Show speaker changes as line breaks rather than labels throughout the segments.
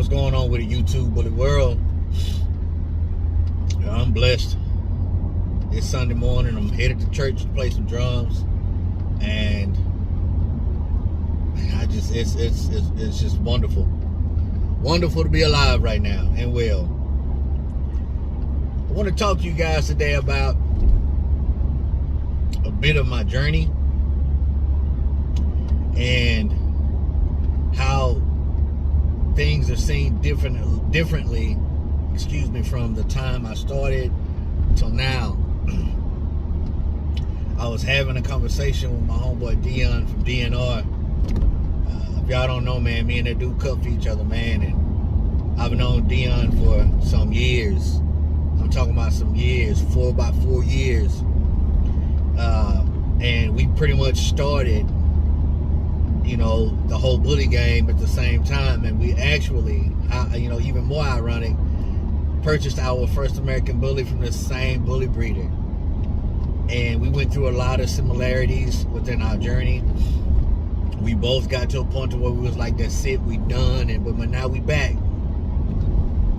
what's going on with the YouTube bully world. I'm blessed. It's Sunday morning. I'm headed to church to play some drums, and man, it's just wonderful to be alive right now and well. I want to talk to you guys today about a bit of my journey and how things are seen differently, from the time I started till now. I was having a conversation with my homeboy Dion from DNR. If y'all don't know, man, me and that dude cut for each other, man, and I've known Dion for some years. I'm talking about some years, about 4 years. And we pretty much started, the whole bully game at the same time. And we actually, even more ironic, purchased our first American bully from the same bully breeder. And we went through a lot of similarities within our journey. We both got to a point to where we was like, that's it, we done. But now we back.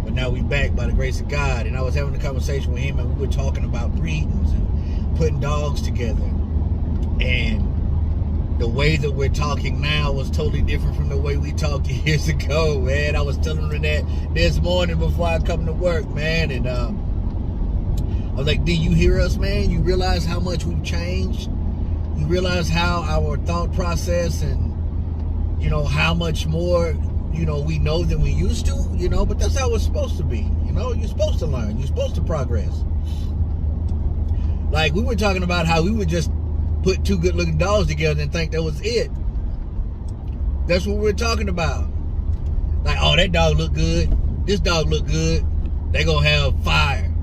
But now we back by the grace of God. And I was having a conversation with him, and we were talking about breedings and putting dogs together. And the way that we're talking now was totally different from the way we talked years ago, man. I was telling him that this morning before I come to work, man. And I was like, do you hear us, man? You realize how much we've changed? You realize how our thought process and, how much more, we know than we used to, but that's how it's supposed to be. You're supposed to learn. You're supposed to progress. Like, we were talking about how we would just put two good looking dogs together and think that was it. That's what we're talking about. Like, oh, that dog look good. This dog look good. They gonna have fire.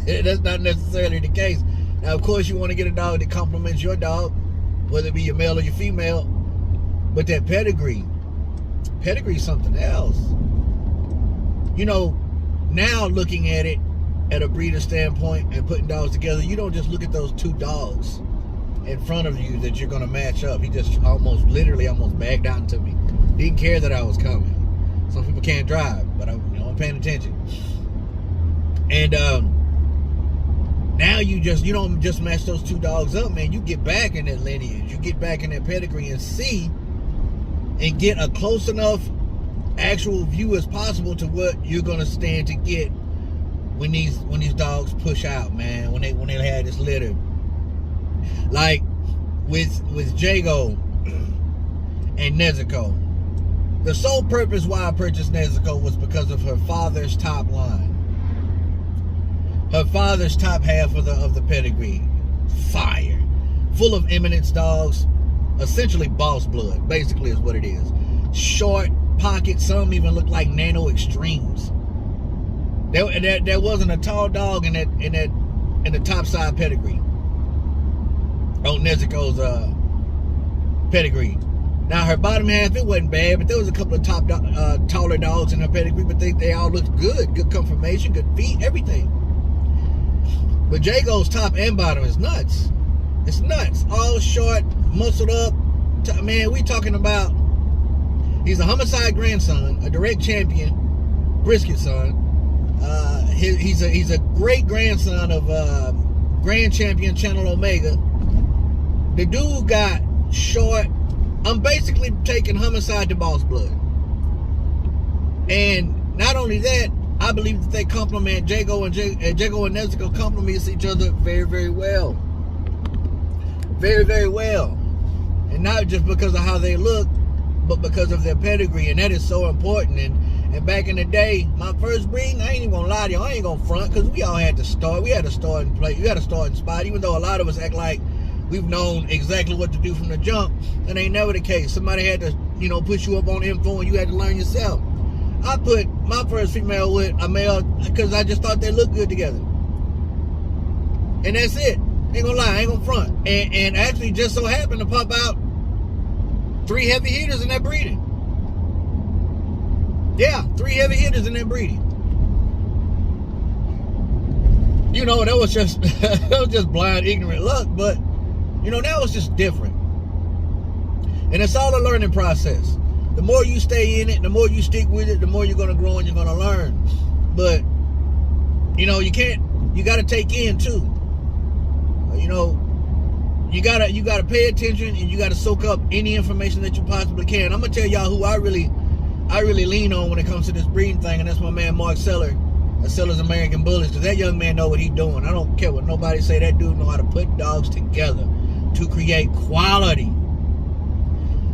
That's not necessarily the case. Now, of course, you want to get a dog that complements your dog, whether it be your male or your female. But that pedigree is something else. Now looking at it at a breeder standpoint and putting dogs together, you don't just look at those two dogs in front of you that you're going to match up. He just almost bagged out into me. Didn't care that I was coming. Some people can't drive, but I'm paying attention. And now you don't just match those two dogs up, man. You get back in that lineage. You get back in that pedigree and see and get a close enough actual view as possible to what you're going to stand to get when these dogs push out, man. When they had this litter. Like with Jago and Nezuko. The sole purpose why I purchased Nezuko was because of her father's top line. Her father's top half of the pedigree. Fire. Full of eminence dogs. Essentially boss blood, basically, is what it is. Short pockets, some even look like nano extremes. There wasn't a tall dog in the top side pedigree. On Nezuko's pedigree. Now her bottom half, it wasn't bad, but there was a couple of taller dogs in her pedigree, but they all looked good conformation, good feet, everything. But Jago's top and bottom is nuts. It's nuts. All short, muscled up. Man, we talking about, he's a homicide grandson, a direct champion, brisket son. He's a great grandson of grand champion Channel Omega. The dude got short. I'm basically taking homicide to boss blood. And not only that, I believe that they complement Jago and Nezuko complement each other very, very well. Very, very well. And not just because of how they look, but because of their pedigree. And that is so important. And back in the day, my first breeding, I ain't even gonna lie to you, I ain't gonna front, because we all had to start. We had to start and play. We had to start in spot, even though a lot of us act like we've known exactly what to do from the jump. That ain't never the case. Somebody had to, push you up on info, and you had to learn yourself. I put my first female with a male because I just thought they looked good together. And that's it. Ain't gonna lie, I ain't gonna front. And actually just so happened to pop out 3 heavy hitters in that breeding. Yeah, 3 heavy hitters in that breeding. That was just blind, ignorant luck, but that was just different. And it's all a learning process. the more you stay in it, the more you stick with it, the more you're gonna grow and you're gonna learn. But you know, you gotta take in too. You know, you gotta pay attention, and you gotta soak up any information that you possibly can. I'm gonna tell y'all who I really lean on when it comes to this breeding thing, and that's my man Mark Seller at Seller's American Bullies, because that young man know what he's doing. I don't care what nobody say. That dude know how to put dogs together to create quality.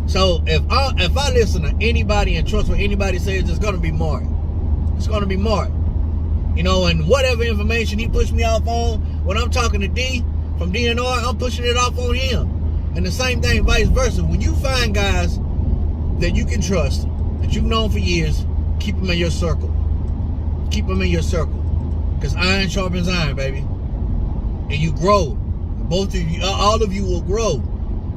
So if I listen to anybody and trust what anybody says, it's gonna be Mark. It's gonna be Mark. You know, and whatever information he pushed me off on, when I'm talking to D from DNR, I'm pushing it off on him. And the same thing, vice versa. When you find guys that you can trust, that you've known for years, keep them in your circle. Keep them in your circle. Because iron sharpens iron, baby. And you grow. Both of you, all of you will grow.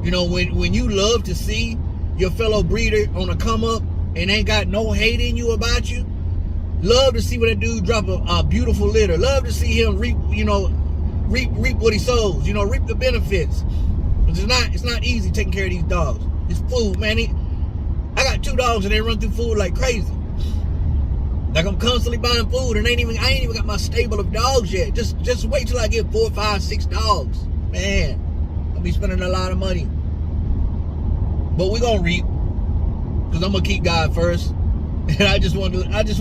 You know, when you love to see your fellow breeder on a come up and ain't got no hate in you about you, love to see when that dude drop a beautiful litter. Love to see him reap what he sows. You know, reap the benefits. It's not easy taking care of these dogs. It's food, man. I got 2 dogs and they run through food like crazy. Like I'm constantly buying food, and I ain't even got my stable of dogs yet. Just wait till I get 4, 5, 6 dogs. Man, I'll be spending a lot of money. But we're gonna reap, because I'm gonna keep God first. And I just want to have this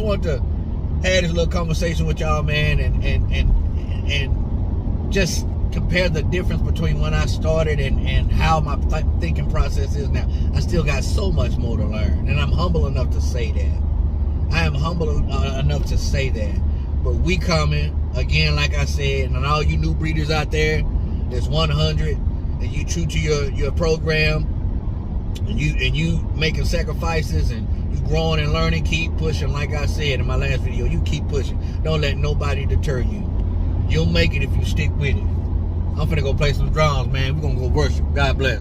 little conversation with y'all, man, and just compare the difference between when I started and how my thinking process is now. I still got so much more to learn, and I'm humble enough to say that. I am humble enough to say that. But we coming, again, like I said, and all you new breeders out there, there's 100, and you true to your program, and you making sacrifices, and you growing and learning, keep pushing. Like I said in my last video, you keep pushing. Don't let nobody deter you. You'll make it if you stick with it. I'm finna go play some drums, man. We're gonna go worship. God bless.